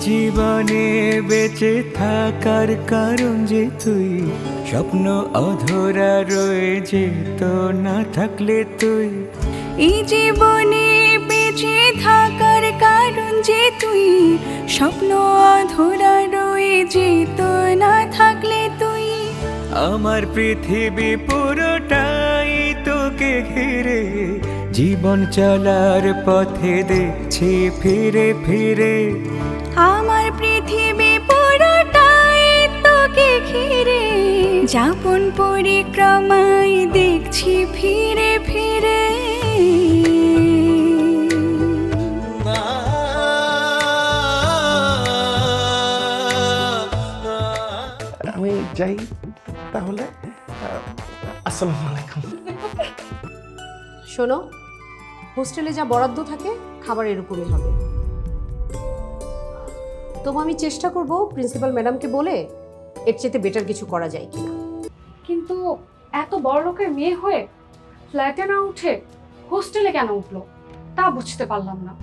জীবনে বেঁচে থাকার কারণ যে তুই, স্বপ্ন অধরা রয়ে যেত না থাকলে তুই। এই জীবনে বেঁচে থাকার কারণ যে তুই, স্বপ্ন অধরা রয়ে যেত না থাকলে তুই। আমার পৃথিবী পুরোটাই তোকে ঘিরে, জীবন চলার পথে দেখছি ফিরে ফিরে। আমার পৃথিবী পুরোটাই তোকে ঘিরে, যাপন পরিক্রমায় দেখছি ফিরে ফিরে। আমি যাই তাহলে। আসসালামু আলাইকুম। শোনো, হোস্টেলে যা বরাদ্দ থাকে খাবার এরকমই হবে। তবু আমি চেষ্টা করব প্রিন্সিপাল ম্যাডামকে বলে এর চেয়ে বেটার কিছু করা যায় কিনা। কিন্তু এত বড় লোকের মেয়ে হয়ে ফ্ল্যাটে না উঠে হোস্টেলে কেন উঠলো তা বুঝতে পারলাম না।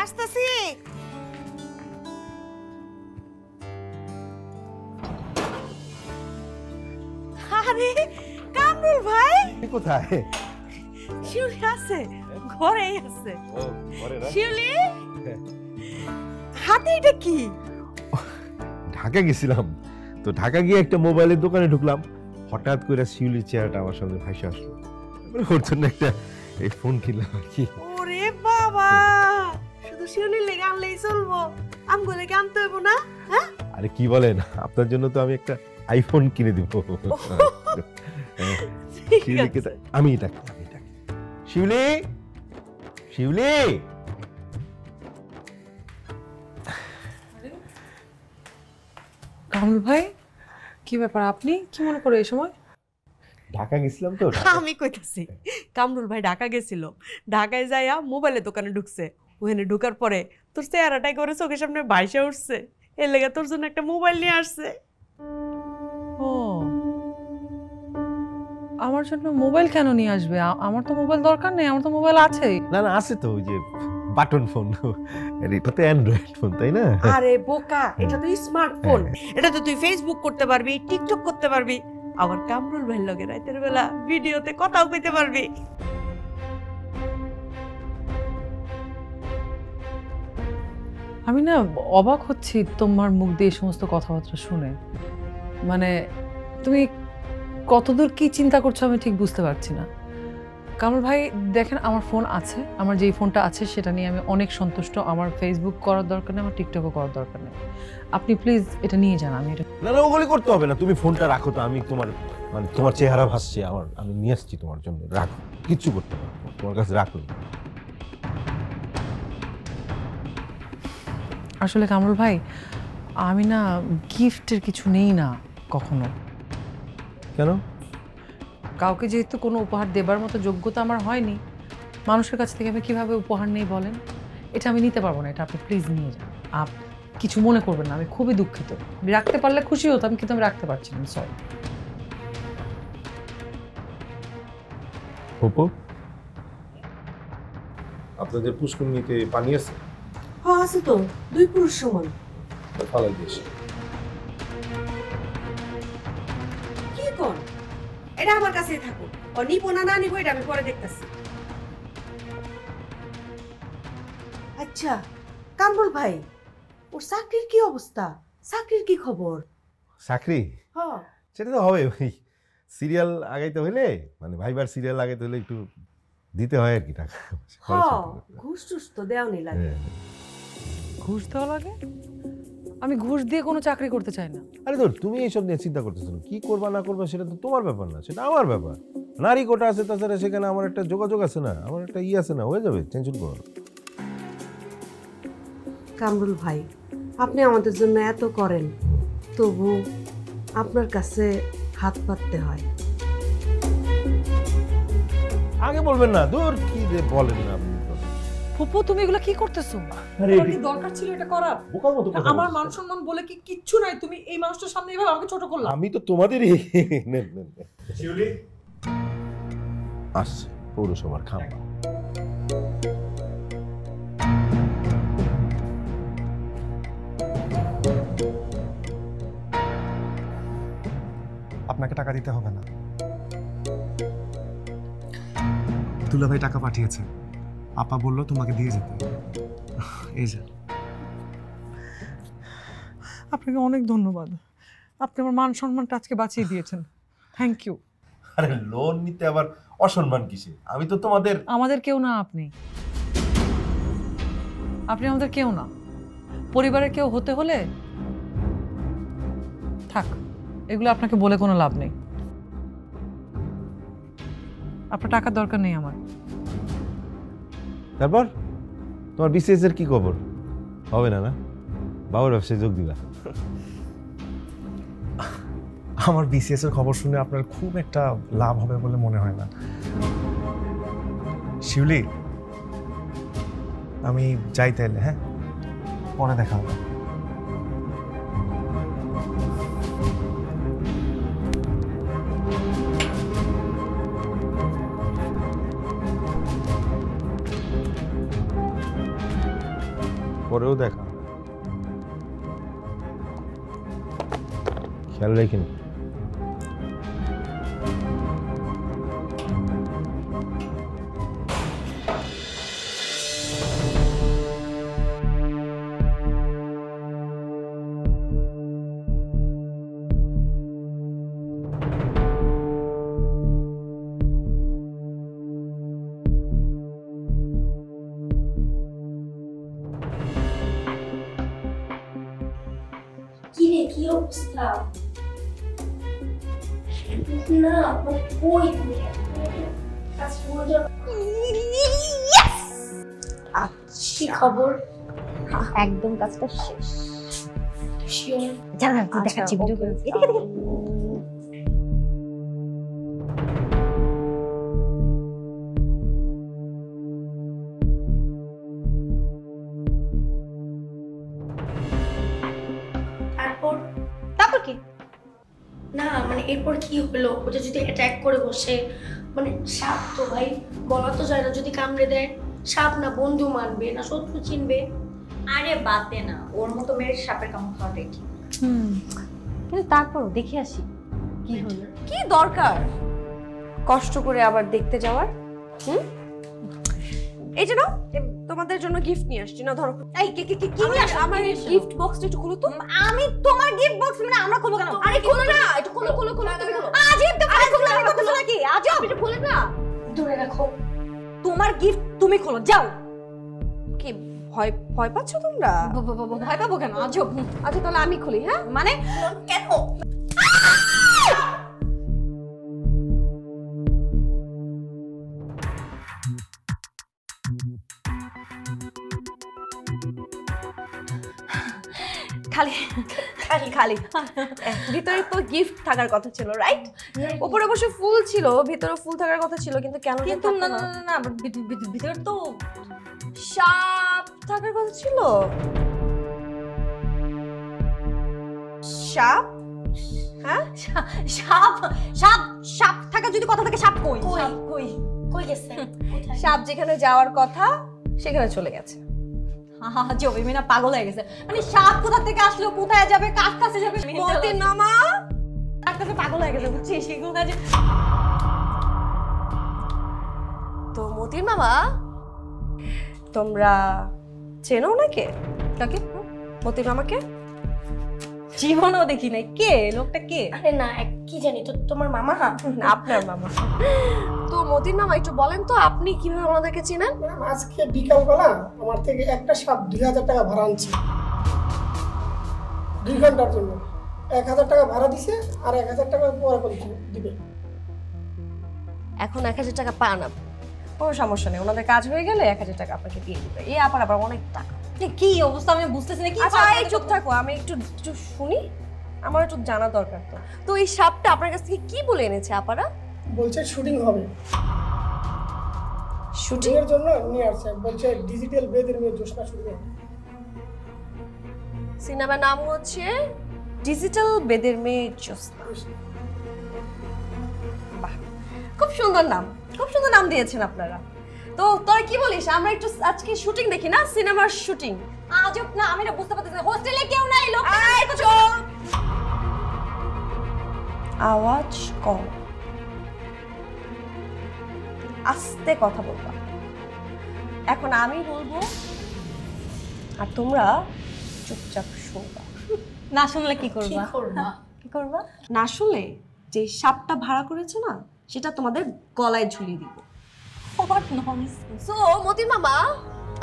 আসতেছি। আরে কামরুল ভাই কোথায়? শিউলি আছে, ঘরেই আছে। শিউলি, হাতে এটা কি? ঢাকা গেছিলাম তো, ঢাকা গিয়ে একটা মোবাইলের দোকানে ঢুকলাম, হঠাৎ করে শিউলির চেহারাটা আমার সামনে ভাসে আসলো। ওর জন্য একটা এই ফোন কিনলাম আর কি। ওরে বাবা, শুধু শিউলির লেগে আনলেই চলবো, আমগো লেগে আনতে হইব না? হ্যাঁ, আরে কি বলেন, আপনার জন্য তো আমি একটা আইফোন কিনে দিব। শিউলিকে আমি ডাকি, শিউলি, শিউলি। কামরুল ভাই, কি ব্যাপার? আপনি কি মনে করে এই সময়? ঢাকা গেছিলাম তো। আমি কইতাছি কামরুল ভাই ঢাকা গেছিল, ঢাকায় যাইয়া মোবাইলের দোকানে ঢুকছে। ওখানে ঢুকার পরে তোর চেহারাটাই করে চোখের সামনে ভাইসা উঠছে, এর লেগে তোর জন্য একটা মোবাইল নিয়ে আসছে। ও, আমার জন্য মোবাইল কেন নিয়ে আসবে? আমার তো মোবাইল দরকার নেই, আমার তো মোবাইল আছেই। না না, আছে তো, ওই যে বাটন ফোন। এটা তো অ্যান্ড্রয়েড ফোন, তাই না? আরে বোকা, এটা তো স্মার্টফোন। এটা তো তুই ফেসবুক করতে পারবি, টিকটক করতে পারবি, আবার কামরুল ভাইয়ের লগে রাতের বেলা ভিডিওতে কথাও কইতে পারবি। আমি না অবাক হচ্ছি তোমার মুখ দিয়ে এই সমস্ত কথাবার্তা শুনে। মানে তুমি কতদূর কি চিন্তা করছো আমি ঠিক বুঝতে পারছি না। কামরুল ভাই দেখেন, আমার ফোন আছে, আমার যেই ফোনটা আছে সেটা নিয়ে আমি অনেক সন্তুষ্ট। আমার ফেসবুক করার দরকার নেই, আমার টিকটকও করার দরকার নেই। আপনি প্লিজ এটা নিয়ে যান। আমি এটা না না, ওগুলি করতে হবে না, তুমি ফোনটা রাখো তো। আমি তোমার মানে তোমার চেহারা ভাসছে আমার, আমি নিয়ে আসছি তোমার জন্য। রাখো, কিচ্ছু করতে হবে না, তোমার কাছে রাখো। আসলে কামরুল ভাই, আমি না গিফটের কিছু নেই না কখনো। কেন? কাউকে যেহেতু কোনো উপহার দেবার মতো যোগ্যতা আমার হয়নি, মানুষের কাছ থেকে আমি কিভাবে উপহার নেই বলেন? এটা আমি নিতে পারবো না, এটা আপনি প্লিজ নিয়ে যান। কিছু মনে করবেন না, আমি খুবই দুঃখিত। আমি রাখতে পারলে খুশি হতাম, কিন্তু আমি রাখতে পারছি না, সরি। অপু, আপনাদের পুষ্করণীতে পানি আছে? হ্যাঁ আছে তো, 2 পুরুষ সমান। ফালাই দিয়েছে। কি কোন? এটা আমার কাছেই থাকো, ও নিবো না না নিবো এটা আমি পরে দেখতেছি। আচ্ছা কামরুল ভাই, ওর চাকরির কি অবস্থা? চাকরির কি খবর? চাকরি? হ্যাঁ, সেটা তো হবে, ওই সিরিয়াল আগাইতে হইলে, মানে ভাইবার সিরিয়াল আগাইতে হলে একটু দিতে হয় আর কি টাকা। হ্যাঁ, ঘুষ টুস তো দেওয়া নেই লাগে। ঘুষ দেওয়া লাগে? আমি ঘুষ দিয়ে কোনো চাকরি করতে চাই না। আরে তো তুমি এইসব নিয়ে চিন্তা করতেছো, কি করবা না করবা সেটা তো তোমার ব্যাপার না, সেটা আমার ব্যাপার। নারী কোটা আছে, তাছাড়া সেখানে আমার একটা যোগাযোগ আছে না, আমার একটা আছে না, হয়ে যাবে, টেনশন করো না। কামরুল ভাই, আপনি আমাদের জন্য এত করেন, তবু আপনার কাছে হাত পাততে হয়। আগে বলবেন না, দূর কি যে বলেন না আপনি। ফুপু তুমি এগুলো কি করতেছো? আরে তোমার কি দরকার ছিল এটা করার? বোকার মতো কথা আমার বলছিস। মান সম্মান বলে কি কিচ্ছু নাই, তুমি এই মানুষটার সামনে এভাবে আমাকে ছোট করলা। আমি তো তোমাদেরই নেন নেন শিউলি আসছে পৌরসভার খাম্বা। আপনাকে টাকা দিতে হবে না, দুলাভাই টাকা পাঠিয়েছে। আপা বললো তোমাকে দিয়ে যেতে। এই যে। আপনাকে অনেক ধন্যবাদ, আপনি আমার মান সম্মানটা আজকে বাঁচিয়ে দিয়েছেন। Thank you. আরে লোন নিতে আবার অসম্মান কিসে? আমি তো তোমাদের আমাদের কেউ না, আপনি আমাদের কেউ না। পরিবারের কেউ হতে হলে থাক, এগুলো আপনাকে বলে কোনো লাভ নেই। আপনার টাকার দরকার নেই আমার। তারপর তোমার বিসিএস এর কি খবর? হবে না না? বাবার ব্যবসায় যোগ দিবা? আমার বিসিএস এর খবর শুনে আপনার খুব একটা লাভ হবে বলে মনে হয় না। শিউলি, আমি যাই তাইলে, হ্যাঁ? পরে দেখা হবে। পরেও দেখা। খেয়াল রেখেন। কিরে কি অবস্থা? না কই কি খবর? একদম কাজটা শেষ। জানা দেখাচ্ছি ভিডিও করে। এদিকে এদিকে। তারপর কি? না মানে এরপর কি হলো? ওটা যদি অ্যাটাক করে বসে, মানে সাপ তো ভাই বলা তো যায় না, যদি কামড়ে দেয় সাপ না বন্ধু মানবে না শত্রু চিনবে। আরে বাদ দে না, ওর মতো মেয়ের সাপের কামড় খাওয়াটাই ঠিক। কিন্তু তারপরও দেখে আসি কি হলো। কি দরকার কষ্ট করে আবার দেখতে যাওয়ার? এই যে নাও, তোমাদের জন্য গিফট নিয়ে আসছি। না ধরো। এই কি নিয়ে আসছো? আমার গিফট বক্সটা একটু খুলো তো। আমি তোমার গিফট বক্স মানে আমরা খুলবো কেন? আরে খুলো না, একটু খুলো তুমি খুলো। আজীব তো ভাই খুলো আমি করতেছ নাকি? আজীব একটু খুলে না। দূরে রাখো। তোমার গিফট তুমি খোলো যাও। কি ভয় ভয় পাচ্ছ তোমরা? ভয় পাবো কেন? আজব। আচ্ছা তাহলে আমি খুলি। হ্যাঁ মানে কেন? খালি খালি খালি ভিতরে তো গিফট থাকার কথা ছিল, রাইট? উপরে অবশ্য ফুল ছিল, ভিতরে ফুল থাকার কথা ছিল, কিন্তু কেন? কিন্তু না না না, ভিতরে তো সাপ থাকার কথা ছিল। সাপ? হ্যাঁ সাপ সাপ সাপ থাকা যদি কথা থাকে, সাপ কই? কই কই গেছে? সাপ যেখানে যাওয়ার কথা সেখানে চলে গেছে। জমিনা পাগল হয়ে গেছে। মানে সাপ কোথা থেকে আসলো, কোথায় যাবে, কার কাছে যাবে? মতির মামা কার কাছে পাগল হয়ে গেছে, বুঝছিস? সেগুলো কাজে তো মতির মামা তোমরা চেনো নাকি? কাকে? মতির মামাকে জীবনও দেখি নাই। কে লোকটা? কে? আরে না কি জানি তো, তোমার মামা? আপনার মামা। তো মতির মামা একটু বলেন তো আপনি কিভাবে ওনাদেরকে চেনেন? আজকে বিকালবেলা আমার থেকে একটা সাপ 2000 টাকা ভাড়া আনছে 2 ঘন্টার জন্য। 1000 টাকা ভাড়া দিছে আর 1000 টাকা পরে দিবে। এখন 1000 টাকা পান না, কোনো সমস্যা নেই, ওনাদের কাজ হয়ে গেলে 1000 টাকা আপনাকে দিয়ে দিবে। এই আবার অনেক টাকা। কি অবস্থা আমি বুঝতেছি না। কি চুপ থাকো, আমি একটু শুনি, আমার একটু জানা দরকার। তো তো এই সাপটা আপনার কাছ থেকে কি বলে এনেছে আপারা? বলছে শুটিং হবে। শুটিং এর জন্য নিয়ে আসছে, বলছে ডিজিটাল বেদের মেয়ে জোসনা শুটিং। সিনেমার নাম হচ্ছে ডিজিটাল বেদের মেয়ে জোসনা। বাহ, খুব সুন্দর নাম, খুব সুন্দর নাম দিয়েছেন আপনারা। তো তোরা কি বলিস, আমরা একটু আজকে শুটিং দেখি না, সিনেমার শুটিং? আজব না, আমি না বুঝতে পারতেছি হোস্টেলে কেউ নাই, লোক আওয়াজ কম, আস্তে কথা বলবা। এখন আমি বলবো আর তোমরা চুপচাপ শুনবা। না শুনলে কি করবা? কি করবা? না শুনলে যে সাপটা ভাড়া করেছে না, সেটা তোমাদের গলায় ঝুলিয়ে দিব। সো মতিন মামা,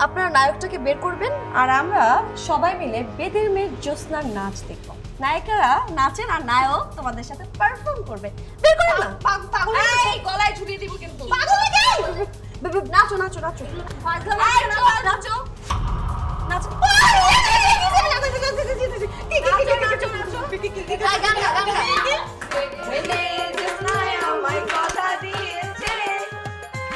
আপনারা নায়কটাকে বের করবেন আর আমরা সবাই মিলে বেদের মেয়ে জোসনার নাচ দেখব। নায়িকারা নাচেন আর নায়ক তোমাদের সাথে পারফর্ম করবে। বের করে না, পাগল এই গলায় ঝুলিয়ে দিব কিন্তু। পাগল নাকি? নাচো নাচো নাচো, নাচো নাচো নাচো। আমার কথা দিয়েছে,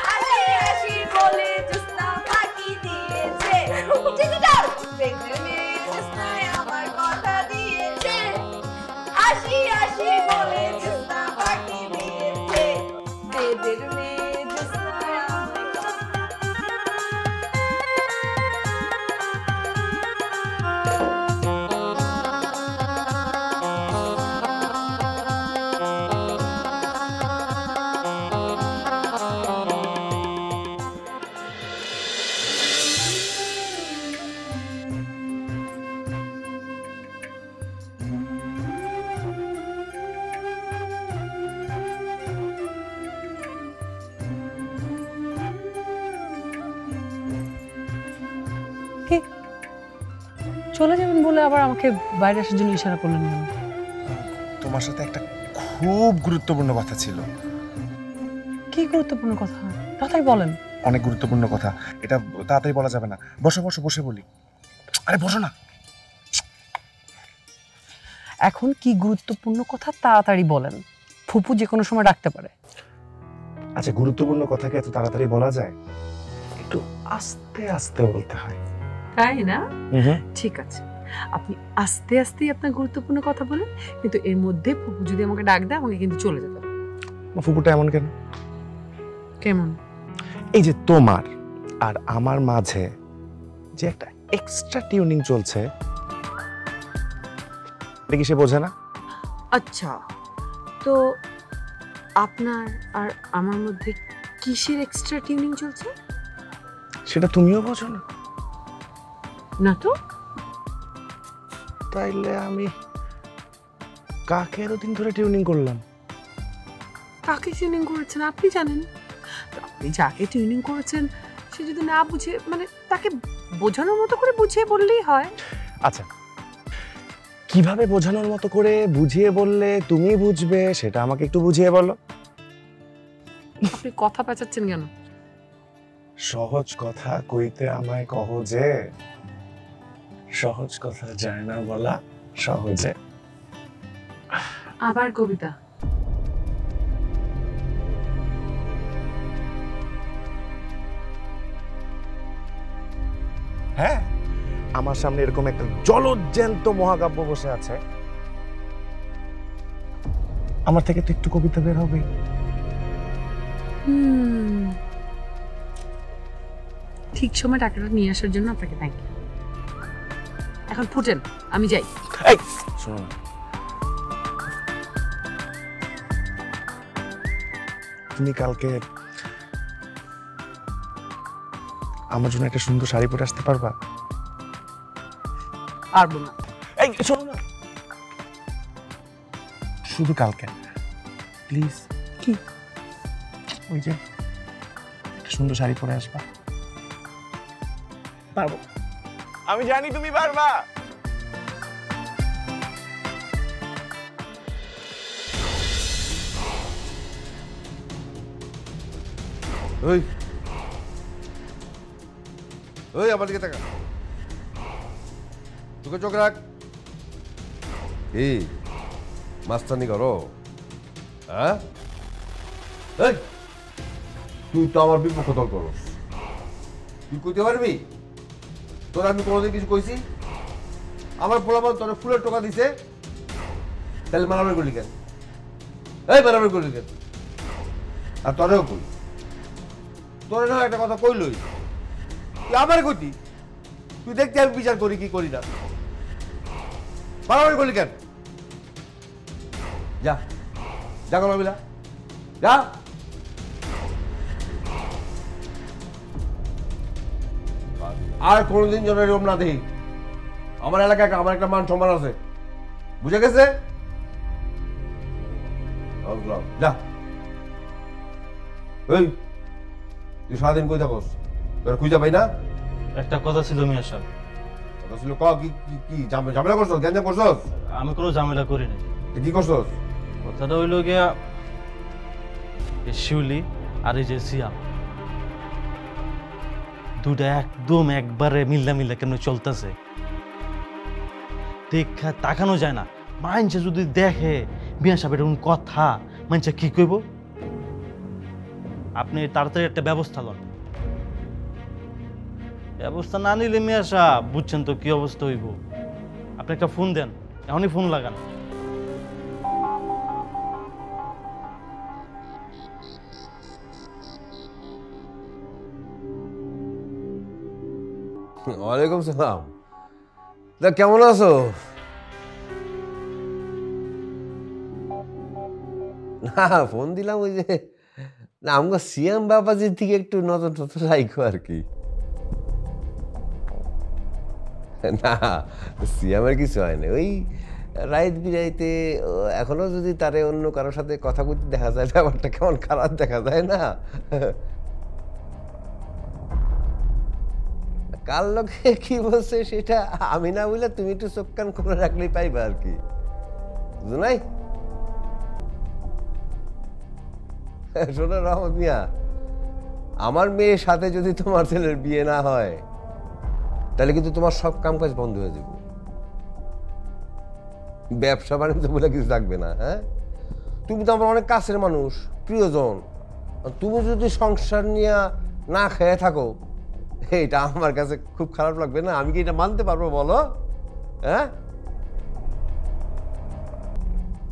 হাসি হাসি বলে জোসনা ফাঁকি দিয়েছে। আমার কথা দিয়েছে, হাসি হাসি বলে জোসনা ফাঁকি দিয়েছে। বেদের মেয়ে জোসনা আমার কথা। চলে যাবেন বলে আবার আমাকে বাইরে আসার জন্য ইশারা করলেন কেন? তোমার সাথে একটা খুব গুরুত্বপূর্ণ কথা ছিল। কি গুরুত্বপূর্ণ কথা? তাড়াতাড়ি বলেন। অনেক গুরুত্বপূর্ণ কথা, এটা তাড়াতাড়ি বলা যাবে না। বসো বসো, বসে বলি। আরে বসো না। এখন কি গুরুত্বপূর্ণ কথা তাড়াতাড়ি বলেন, ফুপু যে কোনো সময় ডাকতে পারে। আচ্ছা, গুরুত্বপূর্ণ কথাকে এত তাড়াতাড়ি বলা যায়? একটু আস্তে আস্তে বলতে হয়। তাই না? ঠিক আছে, আপনি আস্তে আস্তেই আপনার গুরুত্বপূর্ণ কথা বলেন, কিন্তু এর মধ্যে ফুপু যদি আমাকে ডাক দেয় আমাকে কিন্তু চলে যেতে হবে। ফুপুটা এমন কেন? কেমন? এই যে তোমার আর আমার মাঝে যে একটা এক্সট্রা টিউনিং চলছে, এটা কি সে বোঝে না? আচ্ছা, তো আপনার আর আমার মধ্যে কিসের এক্সট্রা টিউনিং চলছে? সেটা তুমিও বোঝো না? না তো। তাইলে আমি কাকে এতদিন ধরে টিউনিং করলাম? কাকে টিউনিং করেছেন আপনি জানেন। আপনি যাকে টিউনিং করেছেন সে যদি না বুঝে, মানে তাকে বোঝানোর মতো করে বুঝিয়ে বললেই হয়। আচ্ছা, কিভাবে বোঝানোর মতো করে বুঝিয়ে বললে তুমি বুঝবে সেটা আমাকে একটু বুঝিয়ে বলো। আপনি কথা পেঁচাচ্ছেন কেন? সহজ কথা কইতে আমায় কহ যে, সহজ কথা যায় না বলা সহজে। আবার কবিতা? হ্যাঁ, আমার সামনে এরকম একটা জলজ্যান্ত মহাকাব্য বসে আছে, আমার থেকে তো একটু কবিতা বের হবে। ঠিক সময় টাকাটা নিয়ে আসার জন্য আপনাকে থ্যাংক ইউ। এখন ফুটেন, আমি যাই। এই শোনো না, তুমি কালকে আমার জন্য একটা সুন্দর শাড়ি পরে আসতে পারবা? পারবো না। এই শোনো না, শুধু কালকে প্লিজ। কি? ওই যে একটা সুন্দর শাড়ি পরে আসবা। পারবো, আমি জানি তুমি পারবা। ওই ওই আমার দিকে তাকা, তোকে চোখ রাখ। এই মাস্তানি করো? হ্যাঁ, তুই তো আমার বিপক্ষ দল করো। তুই কইতে পারবি তোর আমি কোনোদিন কিছু কইছি? আমার পোলাপান তোর ফুলের টোকা দিছে, তাহলে মারামারি করলি কেন? এই মারামারি করলি কেন? আর তোরেও কই, তোর না একটা কথা কইলই, তুই আমার কইতি, তুই দেখতে আমি বিচার করি কি করি না। মারামারি করলি কেন? যা যা কোনো বিলা যা। আর কোনোদিন যেন এরকম না দেখি। আমার এলাকায় আমার একটা মান সম্মান আছে, বুঝে গেছে? যা। এই তুই সারাদিন কই থাকস? তোর খুঁজা পাই না? একটা কথা ছিল মিয়া সাহেব। কথা ছিল ক? কি কি ঝামেলা করছস? গ্যাঞ্জাম করছস? আমি কোনো ঝামেলা করি নাই। কি করছস? কথাটা হইল গিয়া এই শিউলি আর এই যে সিয়াম দুটা একদম একবারে মিল্লা মিল্লা কেন চলতেছে, দেখা তাকানো যায় না। মানছে যদি দেখে মিয়া সাহেব এরকম কথা, মানছে কি কইব? আপনি তাড়াতাড়ি একটা ব্যবস্থা লন। ব্যবস্থা না নিলে মিয়া সাহেব বুঝছেন তো কি অবস্থা হইব। আপনি একটা ফোন দেন, এখনই ফোন লাগান। ওয়ালাইকুম সালাম। তা কেমন আছো? না ফোন দিলাম ওই যে না আমাকে সিয়াম বাবাজির দিকে একটু নজর টজর রাখো আর কি। না সিয়ামের কিছু হয় না, ওই রাইত বিরাইতে এখনো যদি তারে অন্য কারোর সাথে কথা বলতে দেখা যায় ব্যাপারটা কেমন খারাপ দেখা যায় না। কার লোকে কি বলছে সেটা আমি না বলে তুমি একটু চোখ কান খুলে রাখলেই পাইবা আর কি, বুঝো নাই? শোনো রহমত মিয়া, আমার মেয়ের সাথে যদি তোমার ছেলের বিয়ে না হয় তাহলে কিন্তু তোমার সব কাম কাজ বন্ধ হয়ে যাবে, ব্যবসা বাণিজ্য বলে কিছু থাকবে না। হ্যাঁ, তুমি তো আমার অনেক কাছের মানুষ, প্রিয়জন। তুমি যদি সংসার নিয়ে না খেয়ে থাকো এটা আমার কাছে খুব খারাপ লাগবে না? আমি কি এটা মানতে পারবো বলো? হ্যাঁ,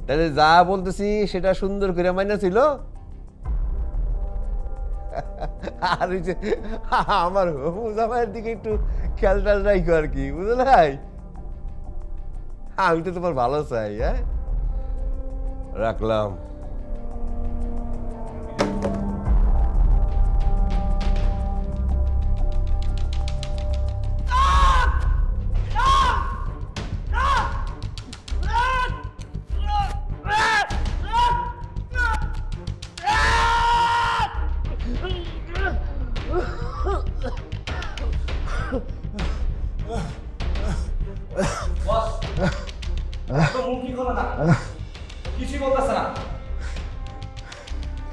তাহলে যা বলতেছি সেটা সুন্দর করে মাইনা ছিল। আর ওই যে আমার হবু জামাইয়ের দিকে একটু খেয়াল টেয়াল রাখো আর কি, বুঝলাই? আমি তো তোমার ভালো চাই। হ্যাঁ, রাখলাম।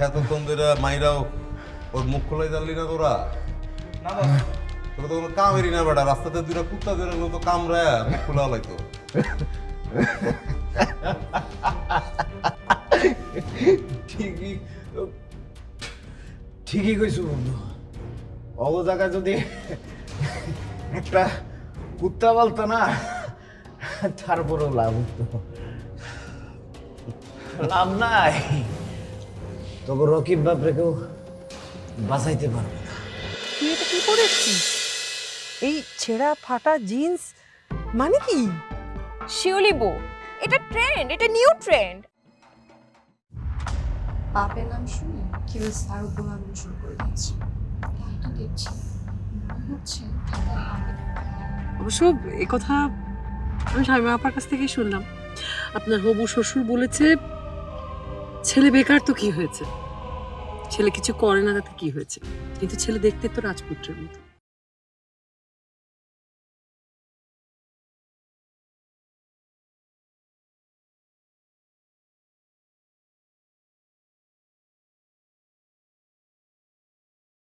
এতক্ষণ ধরে মাইরাও ওর মুখ খোলাই জানলি না তোরা? তোরা তো কোনো কামেরই না বেটা, রাস্তাতে দুইটা কুত্তা ধরে তো কামড়ায় মুখ খোলা হলাইতো। ঠিকই কইছো বন্ধু, অগ জায়গায় যদি একটা কুত্তা বলতো না তারপরেও লাভ হতো। লাভ নাই, তবে রকিব বাপরেকেও বাঁচাইতে পারবে না। তুই এটা কি করেছিস? এই ছেঁড়া ফাটা জিন্স মানে কি? শিউলি বউ, এটা ট্রেন্ড, এটা নিউ ট্রেন্ড। বাপের নাম শুনে কেউ স্যার গোলাগুলো শুরু করে দিয়েছে। তাই তো দেখছি মনে হচ্ছে অবশ্য এ কথা আমি শামিমা আপার কাছ থেকেই শুনলাম। আপনার হবু শ্বশুর বলেছে ছেলে বেকার তো কি হয়েছে, ছেলে কিছু করে না তাতে কি হয়েছে, কিন্তু ছেলে দেখতে তো রাজপুত্রের মতো।